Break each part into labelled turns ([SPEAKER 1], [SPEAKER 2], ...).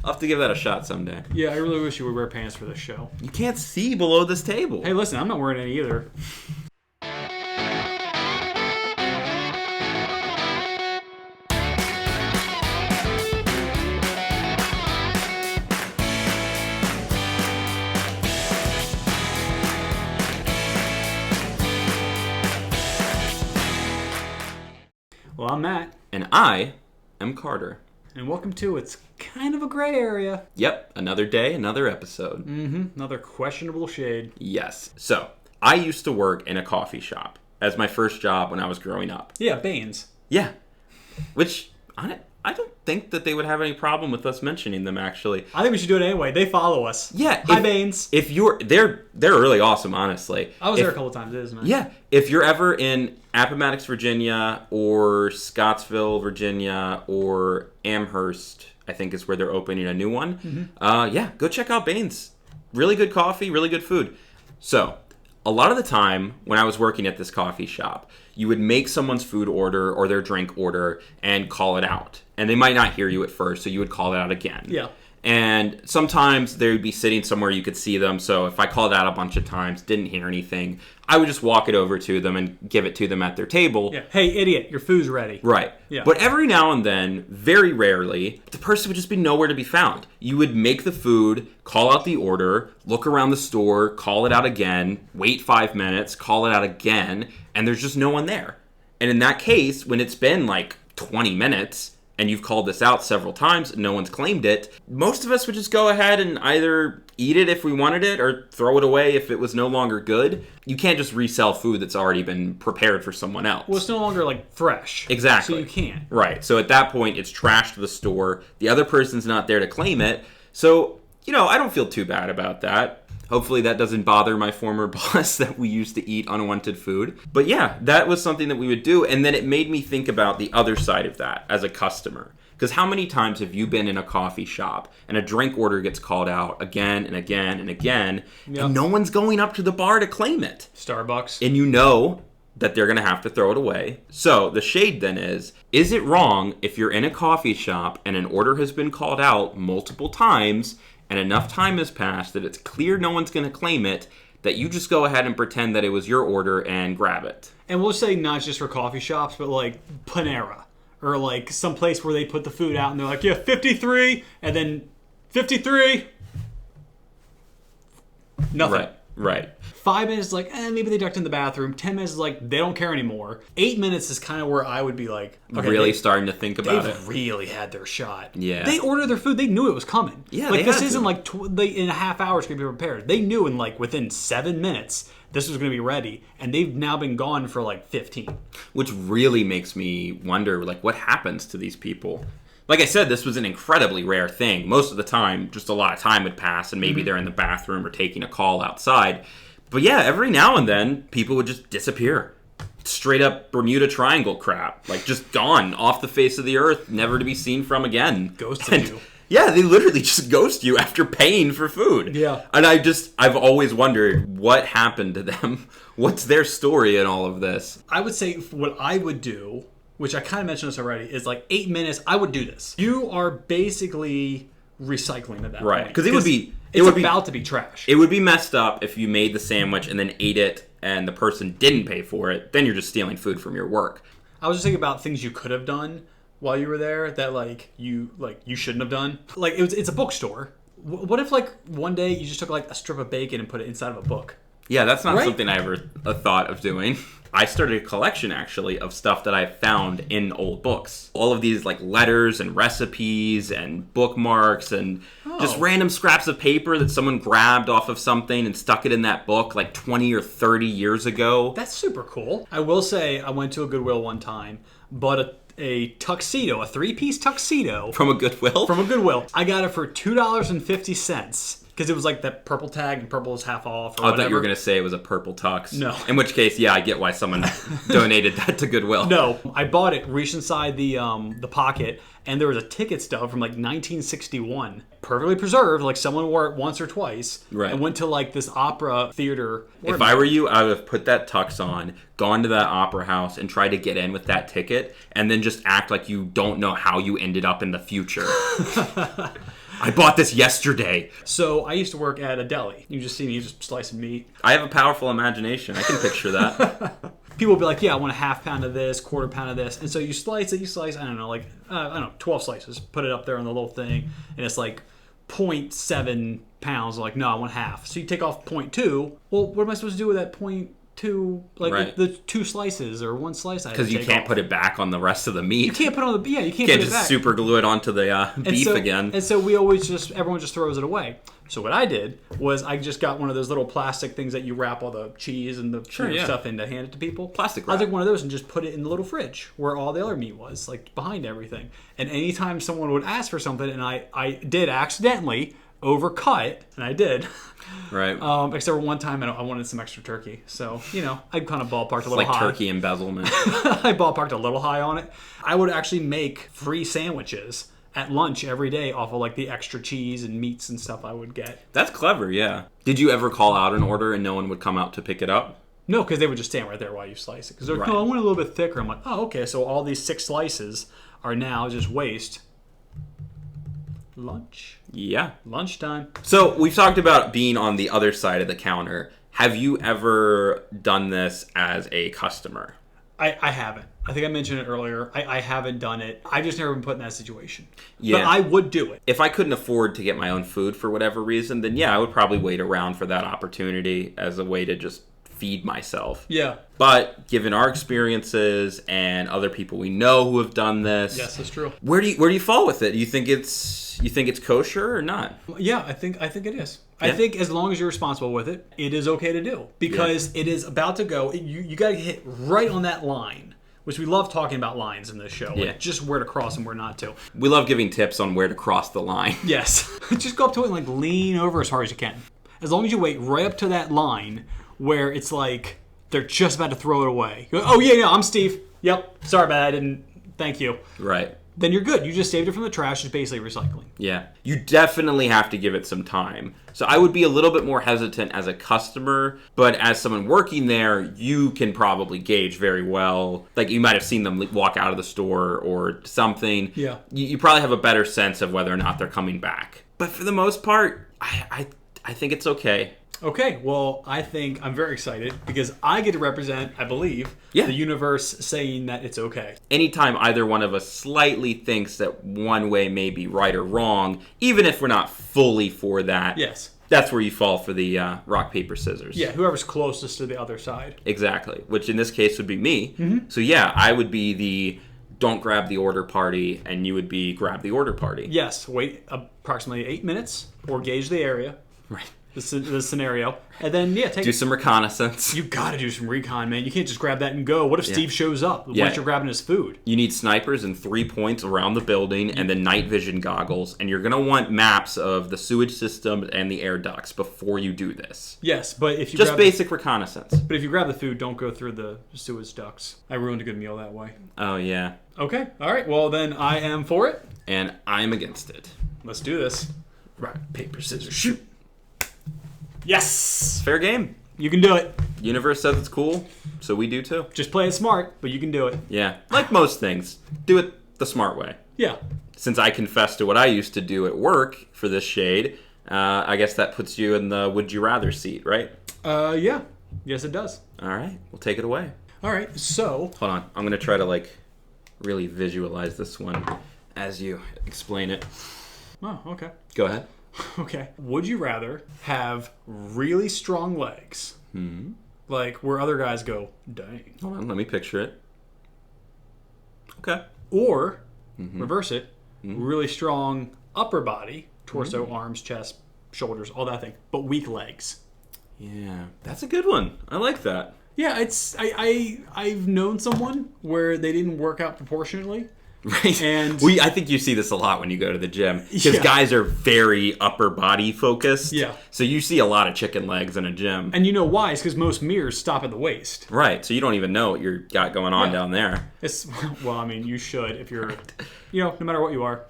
[SPEAKER 1] I'll have to give that a shot someday.
[SPEAKER 2] Yeah, I really wish you would wear pants for this show.
[SPEAKER 1] You can't see below this table.
[SPEAKER 2] Hey, listen, I'm not wearing any either. Well, I'm Matt.
[SPEAKER 1] And I am Carter.
[SPEAKER 2] And welcome to It's Kind of a Gray Area.
[SPEAKER 1] Yep, another day, another episode.
[SPEAKER 2] Another questionable shade.
[SPEAKER 1] Yes. So, I used to work in a coffee shop as my first job when I was growing up.
[SPEAKER 2] Yeah, Baines.
[SPEAKER 1] Yeah. Which, I don't think that they would have any problem with us mentioning them, actually.
[SPEAKER 2] I think we should do it anyway. They follow us.
[SPEAKER 1] Yeah.
[SPEAKER 2] Hi, Baines.
[SPEAKER 1] If they're really awesome, honestly.
[SPEAKER 2] I was there a couple times, isn't it?
[SPEAKER 1] Yeah. If you're ever in Appomattox, Virginia, or Scottsville, Virginia, or Amherst, I think is where they're opening a new one. Yeah, go check out Baines. Really good coffee, really good food. So, a lot of the time when I was working at this coffee shop, you would make someone's food order or their drink order and call it out. And they might not hear you at first, so you would call it out again.
[SPEAKER 2] Yeah.
[SPEAKER 1] And sometimes they would be sitting somewhere you could see them. So if I called out a bunch of times, didn't hear anything, I would just walk it over to them and give it to them at their table.
[SPEAKER 2] Yeah. Hey, idiot, your food's ready.
[SPEAKER 1] Right.
[SPEAKER 2] Yeah.
[SPEAKER 1] But every now and then, very rarely, the person would just be nowhere to be found. You would make the food, call out the order, look around the store, call it out again, wait 5 minutes, call it out again, and there's just no one there. And in that case, when it's been like 20 minutes... and you've called this out several times, and no one's claimed it, most of us would just go ahead and either eat it if we wanted it or throw it away if it was no longer good. You can't just resell food that's already been prepared for someone else.
[SPEAKER 2] Well, it's no longer, fresh.
[SPEAKER 1] Exactly.
[SPEAKER 2] So you can't.
[SPEAKER 1] Right. So at that point, it's trashed to the store. The other person's not there to claim it. So, I don't feel too bad about that. Hopefully that doesn't bother my former boss that we used to eat unwanted food. But yeah, that was something that we would do. And then it made me think about the other side of that as a customer. Because how many times have you been in a coffee shop and a drink order gets called out again and again and again, and no one's going up to the bar to claim it?
[SPEAKER 2] Starbucks.
[SPEAKER 1] And you know that they're going to have to throw it away. So the shade then is it wrong if you're in a coffee shop and an order has been called out multiple times and enough time has passed that it's clear no one's going to claim it, that you just go ahead and pretend that it was your order and grab it?
[SPEAKER 2] And we'll say not just for coffee shops, but Panera. Or some place where they put the food out and they're like, yeah, 53, and then 53. Nothing.
[SPEAKER 1] Right.
[SPEAKER 2] 5 minutes is maybe they ducked in the bathroom. 10 minutes is they don't care anymore. 8 minutes is kind of where I would be okay,
[SPEAKER 1] really starting to think about it.
[SPEAKER 2] They've really had their shot.
[SPEAKER 1] Yeah.
[SPEAKER 2] They ordered their food. They knew it was coming.
[SPEAKER 1] Yeah,
[SPEAKER 2] this isn't in a half hour it's going to be prepared. They knew in within 7 minutes this was going to be ready, and they've now been gone for 15.
[SPEAKER 1] Which really makes me wonder, what happens to these people? Like I said, this was an incredibly rare thing. Most of the time, just a lot of time would pass, and maybe they're in the bathroom or taking a call outside. But yeah, every now and then, people would just disappear. Straight up Bermuda Triangle crap. Just gone off the face of the earth, never to be seen from again.
[SPEAKER 2] Ghosted you.
[SPEAKER 1] Yeah, they literally just ghost you after paying for food.
[SPEAKER 2] Yeah.
[SPEAKER 1] And I've always wondered what happened to them. What's their story in all of this?
[SPEAKER 2] I would say what I would do, which I kind of mentioned this already, is 8 minutes, I would do this. You are basically recycling at that point.
[SPEAKER 1] Right, because it would be
[SPEAKER 2] about to be trash.
[SPEAKER 1] It would be messed up if you made the sandwich and then ate it and the person didn't pay for it. Then you're just stealing food from your work.
[SPEAKER 2] I was just thinking about things you could have done while you were there that you shouldn't have done. It's a bookstore. What if one day you just took a strip of bacon and put it inside of a book?
[SPEAKER 1] Yeah, that's not something I ever thought of doing. I started a collection, actually, of stuff that I found in old books. All of these, letters and recipes and bookmarks and just random scraps of paper that someone grabbed off of something and stuck it in that book 20 or 30 years ago.
[SPEAKER 2] That's super cool. I will say I went to a Goodwill one time, bought a tuxedo, a 3-piece tuxedo.
[SPEAKER 1] From a Goodwill?
[SPEAKER 2] From a Goodwill. I got it for $2.50. Because it was that purple tag, and purple is half off.
[SPEAKER 1] I thought you were going to say it was a purple tux.
[SPEAKER 2] No.
[SPEAKER 1] In which case, yeah, I get why someone donated that to Goodwill.
[SPEAKER 2] No, I bought it, reached inside the pocket, and there was a ticket stub from 1961. Perfectly preserved, someone wore it once or twice.
[SPEAKER 1] Right.
[SPEAKER 2] And went to this opera theater.
[SPEAKER 1] If I were you, I would have put that tux on, gone to that opera house, and tried to get in with that ticket, and then just act like you don't know how you ended up in the future. I bought this yesterday.
[SPEAKER 2] So I used to work at a deli. You just see me just slicing meat.
[SPEAKER 1] I have a powerful imagination. I can picture that.
[SPEAKER 2] People will be like, yeah, I want a half pound of this, quarter pound of this. And so you slice, I don't know, 12 slices. Put it up there on the little thing. And it's like 0.7 pounds. Like, no, I want half. So you take off 0.2. Well, what am I supposed to do with that 0.2? Like the 2 slices or 1 slice I
[SPEAKER 1] because you can't put it back on the rest of the meat.
[SPEAKER 2] You can't put it on the you can't
[SPEAKER 1] put
[SPEAKER 2] it
[SPEAKER 1] just
[SPEAKER 2] back.
[SPEAKER 1] super glue it onto the beef again.
[SPEAKER 2] And so everyone just throws it away. So what I did was I just got one of those little plastic things that you wrap all the cheese and the stuff in to hand it to people.
[SPEAKER 1] Plastic wrap.
[SPEAKER 2] I took one of those and just put it in the little fridge where all the other meat was, like behind everything. And anytime someone would ask for something, and I did accidentally overcut, and I did.
[SPEAKER 1] Right.
[SPEAKER 2] Except for one time I wanted some extra turkey. So, I kind of ballparked a little high.
[SPEAKER 1] Like turkey embezzlement.
[SPEAKER 2] I ballparked a little high on it. I would actually make free sandwiches at lunch every day off of like the extra cheese and meats and stuff I would get.
[SPEAKER 1] That's clever, yeah. Did you ever call out an order and no one would come out to pick it up?
[SPEAKER 2] No, because they would just stand right there while you slice it. Because they're like, no, I want a little bit thicker. I'm like, oh, okay, so all these 6 slices are now just waste. Lunch.
[SPEAKER 1] Yeah.
[SPEAKER 2] Lunchtime.
[SPEAKER 1] So we've talked about being on the other side of the counter. Have you ever done this as a customer?
[SPEAKER 2] I haven't. I think I mentioned it earlier. I haven't done it. I've just never been put in that situation.
[SPEAKER 1] Yeah.
[SPEAKER 2] But I would do it.
[SPEAKER 1] If I couldn't afford to get my own food for whatever reason, then yeah, I would probably wait around for that opportunity as a way to just feed myself.
[SPEAKER 2] Yeah.
[SPEAKER 1] But given our experiences and other people we know who have done this,
[SPEAKER 2] yes, that's true.
[SPEAKER 1] Where do you fall with it? Do you think it's kosher or not?
[SPEAKER 2] Yeah, I think it is.
[SPEAKER 1] Yeah.
[SPEAKER 2] I think as long as you're responsible with it, it is okay to do because it is about to go. You got to hit right on that line, which we love talking about lines in this show.
[SPEAKER 1] Yeah.
[SPEAKER 2] Like just where to cross and where not to.
[SPEAKER 1] We love giving tips on where to cross the line.
[SPEAKER 2] Yes. Just go up to it and like lean over as hard as you can. As long as you wait right up to that line where it's like they're just about to throw it away. You go, oh yeah, I'm Steve. Yep. Sorry about that. I didn't. Thank you.
[SPEAKER 1] Right.
[SPEAKER 2] Then you're good. You just saved it from the trash. It's basically recycling.
[SPEAKER 1] Yeah. You definitely have to give it some time. So I would be a little bit more hesitant as a customer, but as someone working there, you can probably gauge very well. Like you might have seen them walk out of the store or something.
[SPEAKER 2] Yeah.
[SPEAKER 1] You probably have a better sense of whether or not they're coming back. But for the most part, I think it's okay.
[SPEAKER 2] Okay, well, I think I'm very excited because I get to represent, I believe, the universe saying that it's okay.
[SPEAKER 1] Anytime either one of us slightly thinks that one way may be right or wrong, even if we're not fully for that,
[SPEAKER 2] yes,
[SPEAKER 1] that's where you fall for the rock, paper, scissors.
[SPEAKER 2] Yeah, whoever's closest to the other side.
[SPEAKER 1] Exactly, which in this case would be me.
[SPEAKER 2] Mm-hmm.
[SPEAKER 1] So yeah, I would be the don't grab the order party, and you would be grab the order party.
[SPEAKER 2] Yes, wait approximately 8 minutes or gauge the area.
[SPEAKER 1] Right.
[SPEAKER 2] The scenario, and then
[SPEAKER 1] do some reconnaissance.
[SPEAKER 2] You got to do some recon, man. You can't just grab that and go. What if Steve shows up once you're grabbing his food?
[SPEAKER 1] You need snipers in 3 points around the building, and then night vision goggles, and you're gonna want maps of the sewage system and the air ducts before you do this.
[SPEAKER 2] Yes, but if you
[SPEAKER 1] just basic reconnaissance.
[SPEAKER 2] But if you grab the food, don't go through the sewage ducts. I ruined a good meal that way.
[SPEAKER 1] Oh yeah.
[SPEAKER 2] Okay. All right. Well, then I am for it,
[SPEAKER 1] and I'm against it.
[SPEAKER 2] Let's do this. Rock, paper, scissors, shoot. Yes!
[SPEAKER 1] Fair game.
[SPEAKER 2] You can do it.
[SPEAKER 1] Universe says it's cool, so we do too.
[SPEAKER 2] Just play it smart, but you can do it.
[SPEAKER 1] Yeah. Like most things, do it the smart way.
[SPEAKER 2] Yeah.
[SPEAKER 1] Since I confessed to what I used to do at work for this shade, I guess that puts you in the would you rather seat, right?
[SPEAKER 2] Yeah. Yes, it does.
[SPEAKER 1] All right. We'll take it away.
[SPEAKER 2] All right. So.
[SPEAKER 1] Hold on. I'm going to try to, really visualize this one as you explain it.
[SPEAKER 2] Oh, okay.
[SPEAKER 1] Go ahead.
[SPEAKER 2] Okay. Would you rather have really strong legs, like where other guys go, dang.
[SPEAKER 1] Hold on, let me picture it. Okay.
[SPEAKER 2] Or, reverse it, really strong upper body, torso, arms, chest, shoulders, all that thing, but weak legs.
[SPEAKER 1] Yeah, that's a good one. I like that.
[SPEAKER 2] Yeah, I've known someone where they didn't work out proportionately.
[SPEAKER 1] Right.
[SPEAKER 2] And
[SPEAKER 1] I think you see this a lot when you go to the gym. Because guys are very upper body focused.
[SPEAKER 2] Yeah.
[SPEAKER 1] So you see a lot of chicken legs in a gym.
[SPEAKER 2] And you know why? It's because most mirrors stop at the waist.
[SPEAKER 1] Right. So you don't even know what you got going on down there.
[SPEAKER 2] Well, I mean, you should if you're, no matter what you are.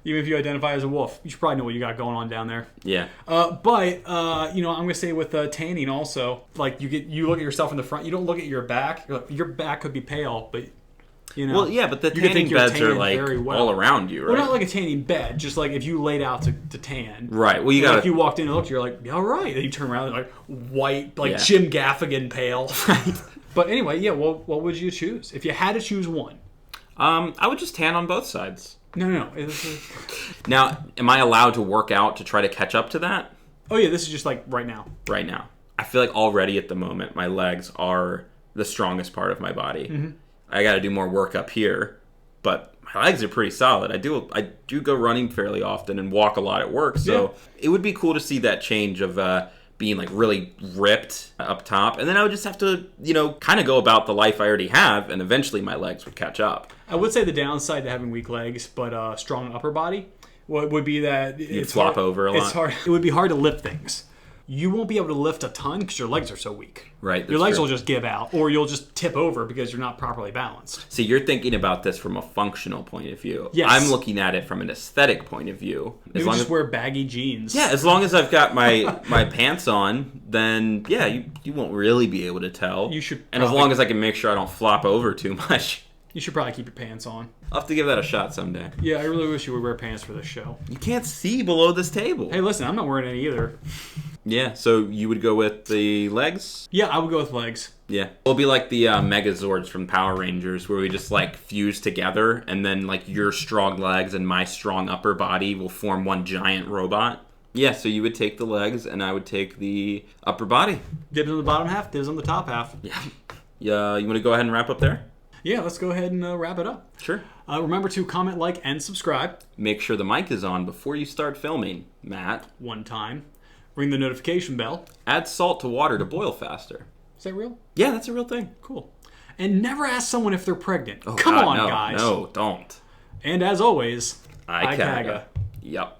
[SPEAKER 2] Even if you identify as a wolf, you should probably know what you got going on down there. Yeah. But I'm going to say with tanning also, like you look at yourself in the front, you don't look at your back. Your back could be pale, but You know?
[SPEAKER 1] Well, yeah, but the
[SPEAKER 2] You could
[SPEAKER 1] tanning
[SPEAKER 2] think you're
[SPEAKER 1] beds are
[SPEAKER 2] tanned
[SPEAKER 1] like
[SPEAKER 2] very well.
[SPEAKER 1] all around you, right?
[SPEAKER 2] Well, not like a tanning bed, just like if you laid out to tan.
[SPEAKER 1] Right. Well, you got
[SPEAKER 2] Like you walked in and looked, you're like, yeah, all right. Then you turn around and like white, like
[SPEAKER 1] Yeah.
[SPEAKER 2] Jim Gaffigan pale. But anyway, yeah. Well, what would you choose if you had to choose one?
[SPEAKER 1] I would just tan on both sides.
[SPEAKER 2] No.
[SPEAKER 1] Now, am I allowed to work out to try to catch up to that?
[SPEAKER 2] Oh yeah, this is just like right now.
[SPEAKER 1] Right now, I feel like already at the moment my legs are the strongest part of my body.
[SPEAKER 2] Mm-hmm.
[SPEAKER 1] I got to do more work up here, but my legs are pretty solid. I do go running fairly often and walk a lot at work, so it would be cool to see that change of being like really ripped up top, and then I would just have to, kind of go about the life I already have, and eventually my legs would catch up.
[SPEAKER 2] I would say the downside to having weak legs, but strong upper body, what would be that
[SPEAKER 1] You'd flop over a lot.
[SPEAKER 2] It's hard. It would be hard to lift things. You won't be able to lift a ton because your legs are so weak.
[SPEAKER 1] Right.
[SPEAKER 2] Your legs
[SPEAKER 1] true.
[SPEAKER 2] will just give out, or you'll just tip over because you're not properly balanced.
[SPEAKER 1] See, you're thinking about this from a functional point of view.
[SPEAKER 2] Yes.
[SPEAKER 1] I'm looking at it from an aesthetic point of view.
[SPEAKER 2] You just wear baggy jeans.
[SPEAKER 1] Yeah, as long as I've got my pants on, then yeah, you won't really be able to tell.
[SPEAKER 2] You should
[SPEAKER 1] and as
[SPEAKER 2] probably-
[SPEAKER 1] long as I can make sure I don't flop over too much.
[SPEAKER 2] You should probably keep your pants on.
[SPEAKER 1] I'll have to give that a shot someday.
[SPEAKER 2] Yeah, I really wish you would wear pants for this show.
[SPEAKER 1] You can't see below this table.
[SPEAKER 2] Hey, listen, I'm not wearing any either.
[SPEAKER 1] Yeah, so you would go with the legs?
[SPEAKER 2] Yeah, I would go with legs.
[SPEAKER 1] Yeah. It'll be like the Megazords from Power Rangers where we just like fuse together and then like your strong legs and my strong upper body will form one giant robot. Yeah, so you would take the legs and I would take the upper body.
[SPEAKER 2] Dibs on the bottom half, dibs on the top half.
[SPEAKER 1] Yeah. Yeah, you want to go ahead and wrap up there?
[SPEAKER 2] Yeah, let's go ahead and wrap it up.
[SPEAKER 1] Sure.
[SPEAKER 2] Remember to comment, like, and subscribe.
[SPEAKER 1] Make sure the mic is on before you start filming, Matt.
[SPEAKER 2] One time. Ring the notification bell.
[SPEAKER 1] Add salt to water to boil faster.
[SPEAKER 2] Is that real?
[SPEAKER 1] Yeah, that's a real thing.
[SPEAKER 2] Cool. And never ask someone if they're pregnant.
[SPEAKER 1] Oh,
[SPEAKER 2] Come
[SPEAKER 1] God,
[SPEAKER 2] on,
[SPEAKER 1] no,
[SPEAKER 2] guys.
[SPEAKER 1] No, don't.
[SPEAKER 2] And as always,
[SPEAKER 1] IKAGA. Yep.